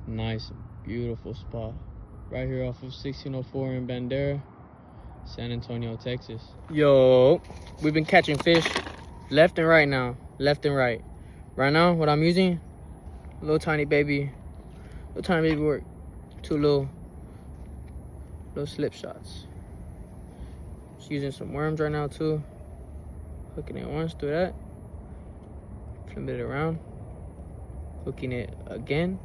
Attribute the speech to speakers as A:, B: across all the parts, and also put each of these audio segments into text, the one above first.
A: Nice, beautiful spot. Right here off of 1604 in Bandera, San Antonio, Texas. Yo, we've been catching fish left and right now. Left and right. Right now, what I'm using, little tiny baby work. Two little slip shots. Just using some worms right now too. Hooking it once through that. Flip it around. Hooking it again.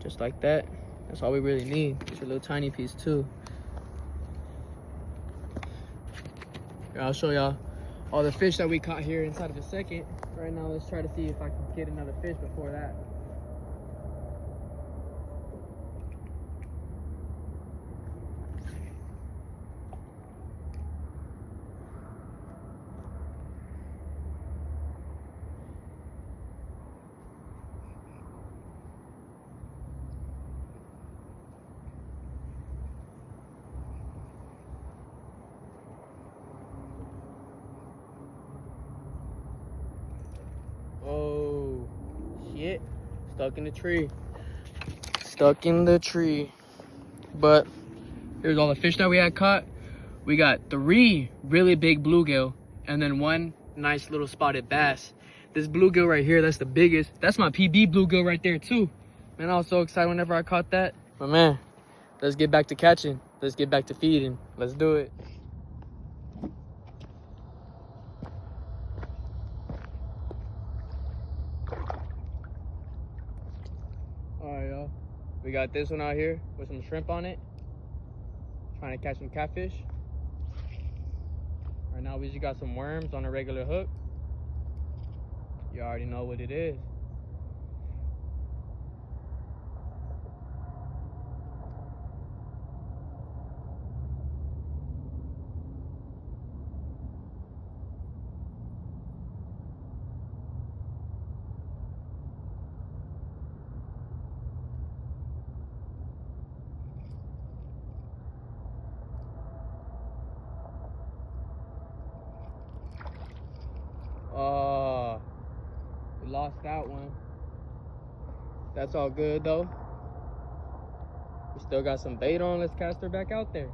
A: Just like that. That's all we really need. It's a little tiny piece too. Here, I'll show y'all all the fish that we caught here inside of a second. Right now, let's try to see if I can get another fish before that. Oh, shit. Stuck in the tree. Stuck in the tree. But here's all the fish that we had caught. We got 3 really big bluegill and then 1 nice little spotted bass. This bluegill right here, that's the biggest. That's my PB bluegill right there too. Man, I was so excited whenever I caught that. But man, let's get back to catching. Let's get back to feeding. Let's do it. Alright, y'all. We got this one out here with some shrimp on it. Trying to catch some catfish. Right now we just got some worms on a regular hook. You already know what it is. We lost that one. That's all good though. We still got some bait on. Let's cast her back out there.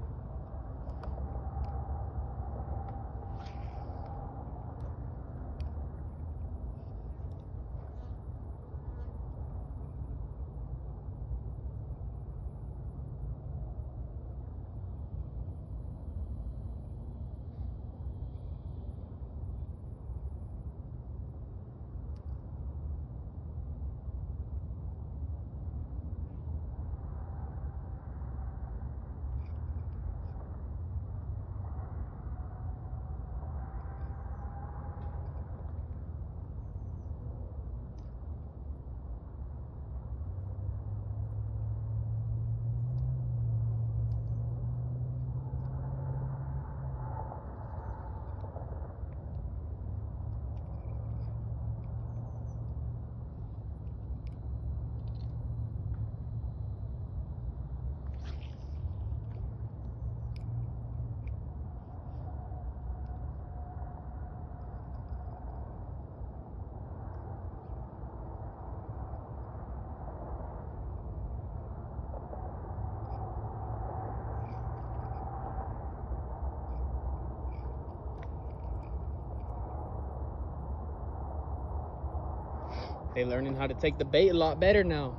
A: They learning how to take the bait a lot better now.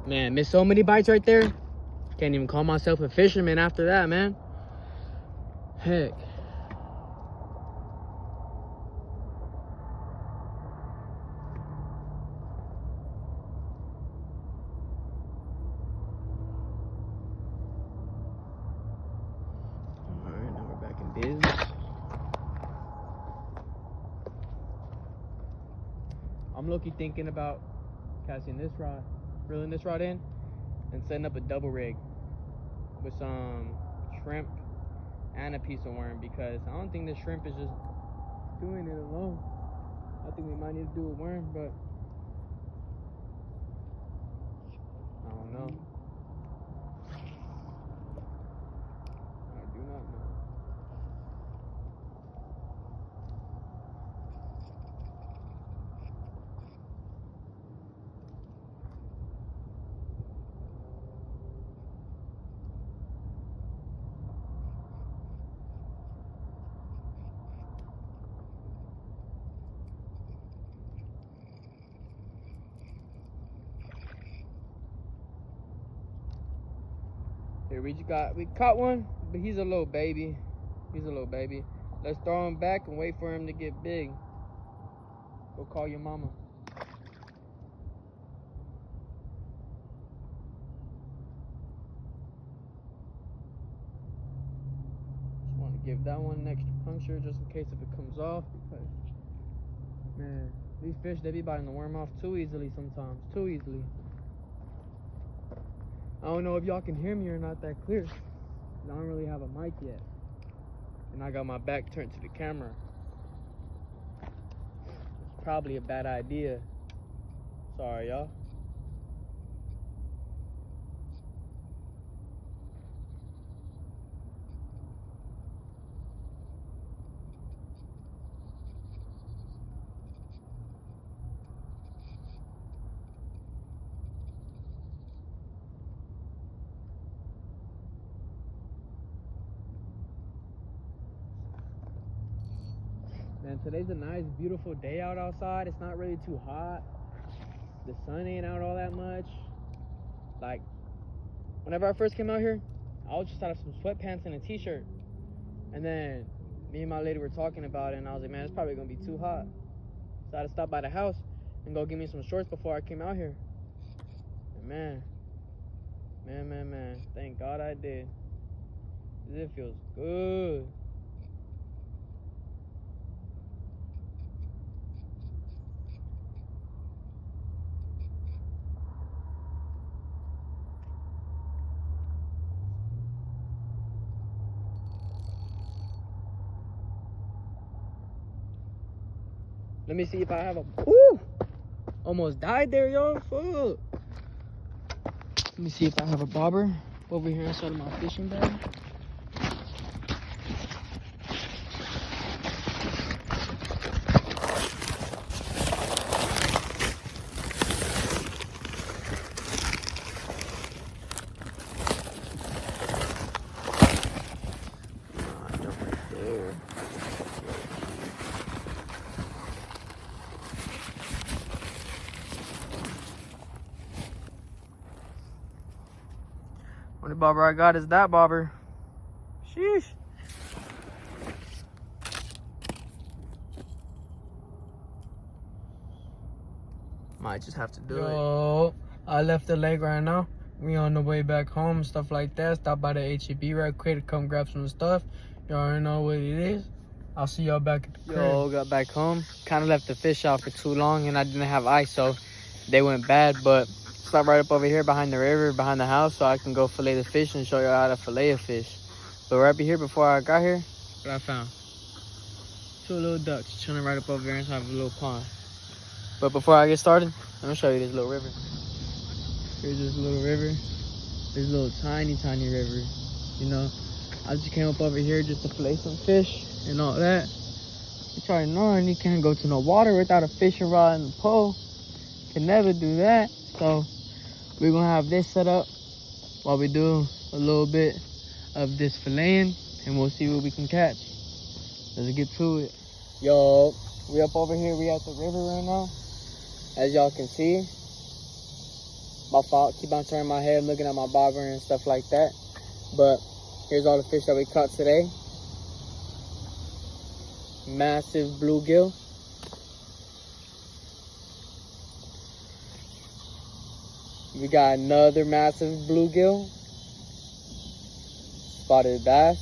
A: Man, missed so many bites right there. Can't even call myself a fisherman after that, man. Heck. All right, now we're back in business. I'm low-key thinking about casting this rod, reeling this rod in, and setting up a double rig with some shrimp and a piece of worm, because I don't think this shrimp is just doing it alone. I think we might need to do a worm, but I don't know. I do not know. Here, we caught one, but he's a little baby. He's a little baby. Let's throw him back and wait for him to get big. Go call your mama. Just want to give that one an extra puncture just in case if it comes off, because man, these fish, they be biting the worm off too easily sometimes. Too easily. I don't know if y'all can hear me or not that clear. I don't really have a mic yet. And I got my back turned to the camera. It's probably a bad idea. Sorry, y'all. Man, today's a nice, beautiful day out outside. It's not really too hot. The sun ain't out all that much. Like, whenever I first came out here, I was just out of some sweatpants and a t-shirt. And then me and my lady were talking about it, and I was like, man, it's probably gonna be too hot. So I had to stop by the house and go get me some shorts before I came out here. And man, thank God I did. 'Cause it feels good. Let me see if I have a... Ooh! Almost died there, y'all. Fuck. Let me see if I have a bobber over here inside of my fishing bag. Only bobber I got is that bobber. Sheesh. Might just have to do it. I left the lake right now. We on the way back home, stuff like that. Stop by the HEB right quick to come grab some stuff. You already know what it is. I'll see y'all back at the crib. Got back home. Kind of left the fish out for too long, and I didn't have ice, so they went bad. But stop right up over here behind the river, behind the house, so I can go fillet the fish and show you how to fillet a fish. But right here, before I got here, what I found? 2 little ducks chilling right up over here inside of a little pond. But before I get started, let me show you this little river. Here's this little river. This little tiny river. You know, I just came up over here just to fillet some fish and all that. You already know, and you can't go to no water without a fishing rod and a pole. Can never do that. So we're gonna have this set up while we do a little bit of this filleting, and we'll see what we can catch. Let's get to it. Yo, we up over here, we at the river right now. As y'all can see, my fault, keep on turning my head, looking at my bobber and stuff like that. But here's all the fish that we caught today. Massive bluegill. We got another massive bluegill. Spotted bass.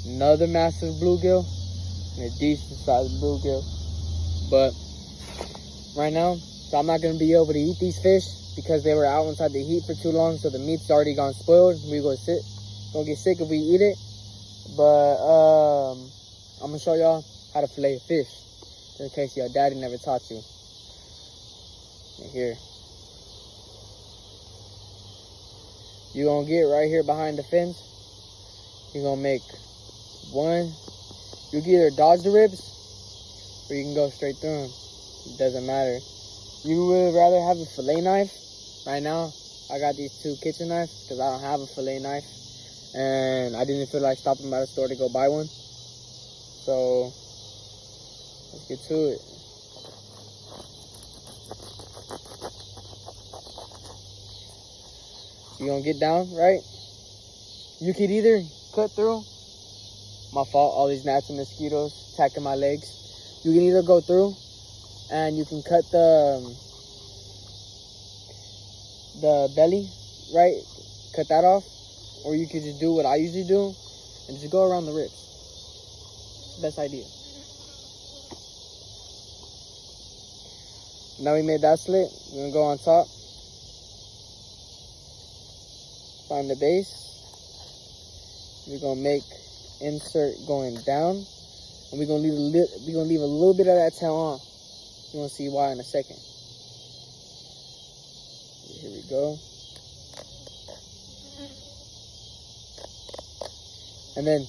A: Another massive bluegill. And a decent sized bluegill. But right now, so I'm not going to be able to eat these fish because they were out inside the heat for too long, so the meat's already gone spoiled. We're gonna get sick if we eat it. But I'm gonna show y'all how to fillet a fish, just in case your daddy never taught you. And here, you're gonna get right here behind the fence. You're gonna make one. You can either dodge the ribs or you can go straight through them. It doesn't matter. You would rather have a fillet knife. Right now, I got these 2 kitchen knives because I don't have a fillet knife. And I didn't feel like stopping by the store to go buy one. So, let's get to it. You're gonna get down, right? You could either cut through. My fault, all these gnats and mosquitoes attacking my legs. You can either go through and you can cut the belly, right? Cut that off. Or you could just do what I usually do and just go around the ribs. Best idea. Now we made that slit. We're gonna go on top. Find the base. We're gonna make insert going down, and we're gonna leave a little bit of that tail on. You're gonna see why in a second. Here we go. And then,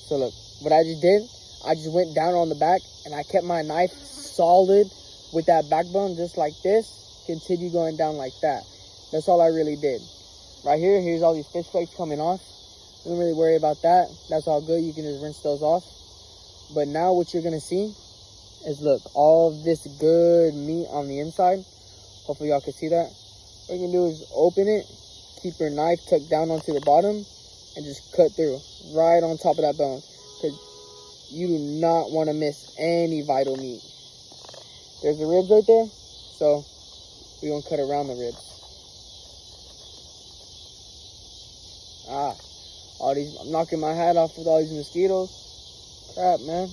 A: so look, what I just did, I just went down on the back, and I kept my knife solid with that backbone, just like this. Continue going down like that. That's all I really did. Right here, here's all these fish flakes coming off. Don't really worry about that. That's all good. You can just rinse those off. But now what you're going to see is, look, all this good meat on the inside. Hopefully y'all can see that. What you can do is open it, keep your knife tucked down onto the bottom, and just cut through right on top of that bone. Because you do not want to miss any vital meat. There's the ribs right there. So we're going to cut around the ribs. All these, I'm knocking my hat off with all these mosquitoes. Crap, man.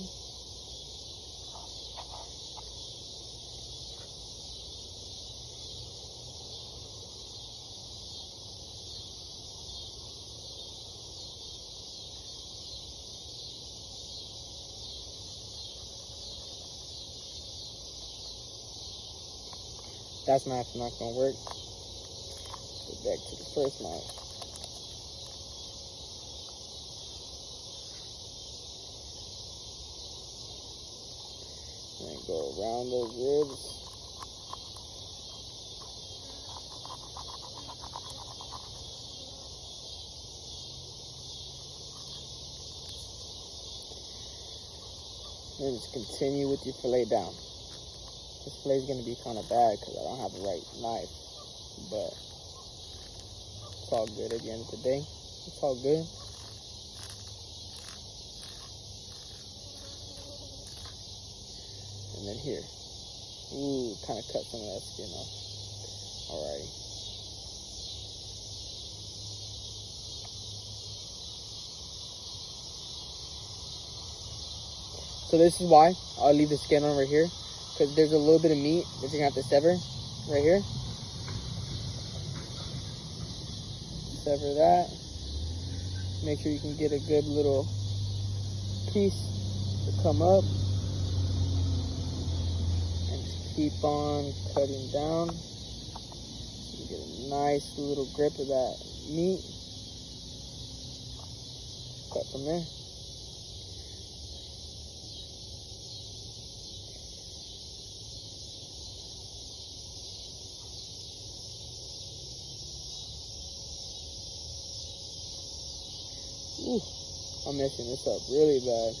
A: That's not gonna work. Go back to the first knife. And go around those ribs. And just continue with your fillet down. This fillet is going to be kind of bad because I don't have the right knife. But it's all good at the end of the day. It's all good. And then here. Ooh, kind of cut some of that skin off. Alrighty. So this is why I'll leave the skin over here. Because there's a little bit of meat that you're going to have to sever right here. Sever that. Make sure you can get a good little piece to come up. And just keep on cutting down. You get a nice little grip of that meat. Cut from there. Ooh, I'm messing this up really bad.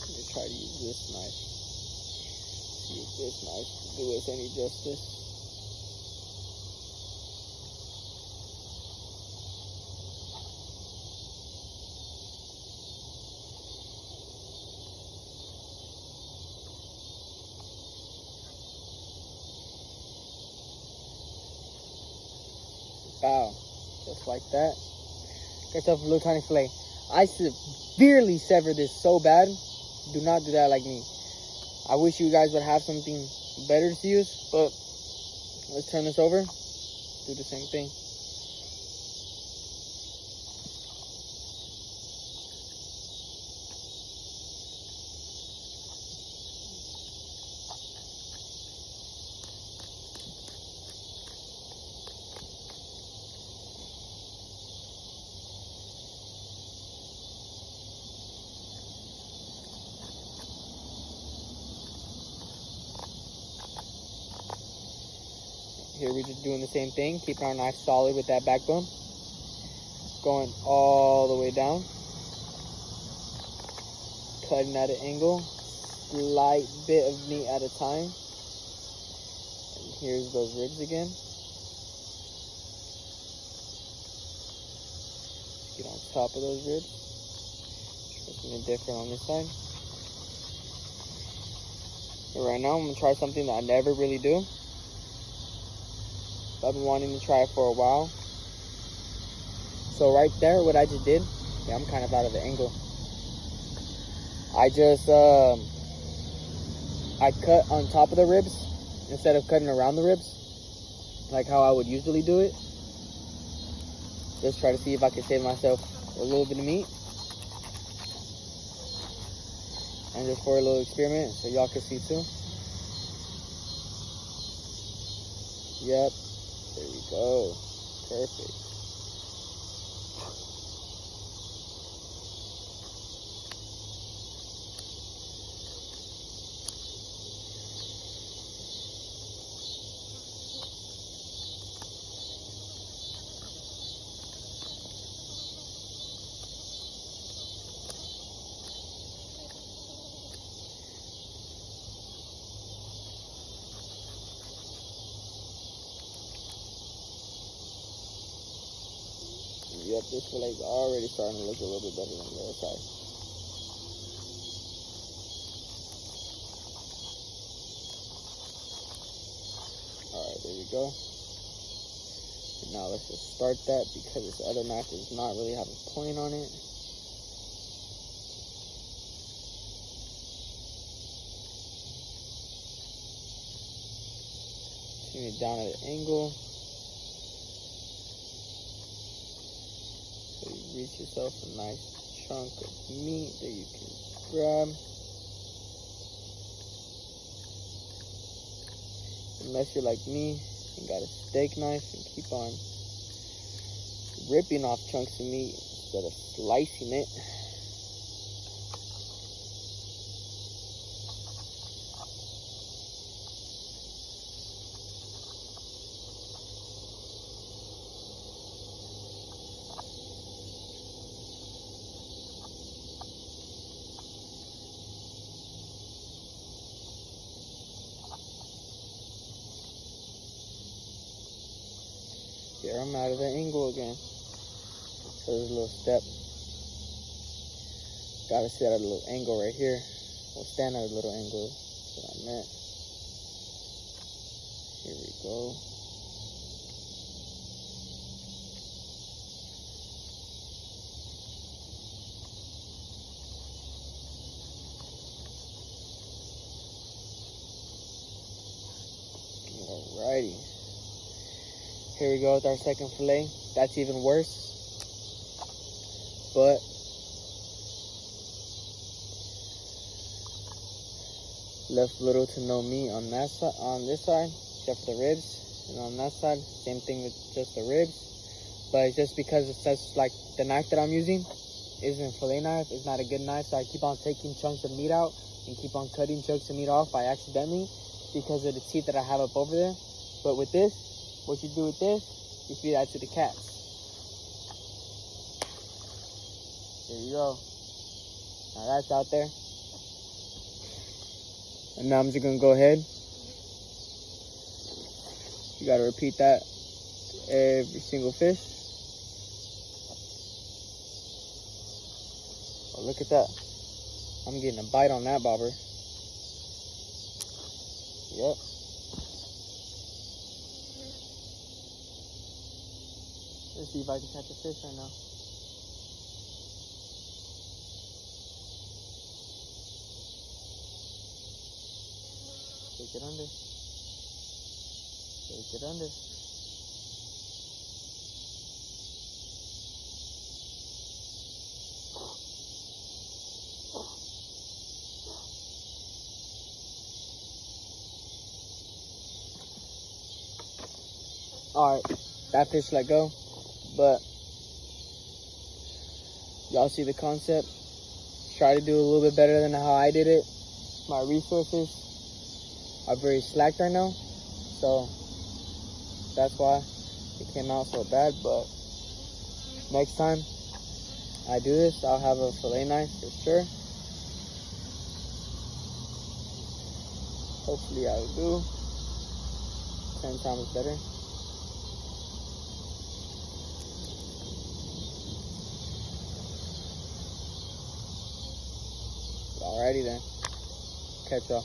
A: Let me try to use this knife. See if this knife will do us any justice. Wow, just like that. Got yourself a little tiny fillet. I severely severed this so bad. Do not do that like me. I wish you guys would have something better to use, but let's turn this over. Do the same thing. Here we're just doing the same thing, keeping our knife solid with that backbone. Going all the way down. Cutting at an angle slight bit of meat at a time. And here's those ribs again. Get on top of those ribs. Something different on this side. But right now I'm gonna try something that I never really do. I've been wanting to try it for a while. So right there, what I just did, yeah, I'm kind of out of the angle. I just, I cut on top of the ribs instead of cutting around the ribs, like how I would usually do it. Just try to see if I can save myself a little bit of meat. And just for a little experiment, so y'all can see too. Yep, there we go, perfect. Yep, this fillet's already starting to look a little bit better than the other side. Alright, there we go. And now let's just start that because this other knife does not really have a point on it. Turn it down at an angle. So you reach yourself a nice chunk of meat that you can grab. Unless you're like me and got a steak knife and keep on ripping off chunks of meat instead of slicing it. Here I'm out of the angle again. So there's a little step. Gotta sit at a little angle right here. We'll stand at a little angle. That's what I meant. Here we go. Alrighty. Here we go with our second fillet. That's even worse. But left little to no meat on that side, on this side, except for the ribs. And on that side, same thing with just the ribs. But it's just because it's just like the knife that I'm using isn't a fillet knife. It's not a good knife. So I keep on taking chunks of meat out and keep on cutting chunks of meat off by accidentally because of the teeth that I have up over there. But with this, what you do with this, you feed that to the cats. There you go. Now that's out there. And now I'm just gonna go ahead. You gotta repeat that to every single fish. Oh, look at that. I'm getting a bite on that bobber. Yep. Let's see if I can catch a fish right now. Take it under. Take it under. Alright, that fish let go. But y'all see the concept. Try to do a little bit better than how I did it. My resources are very slack right now, so that's why it came out so bad. But next time I do this, I'll have a fillet knife for sure. Hopefully I do. 10 times better. Alrighty then. Catch y'all.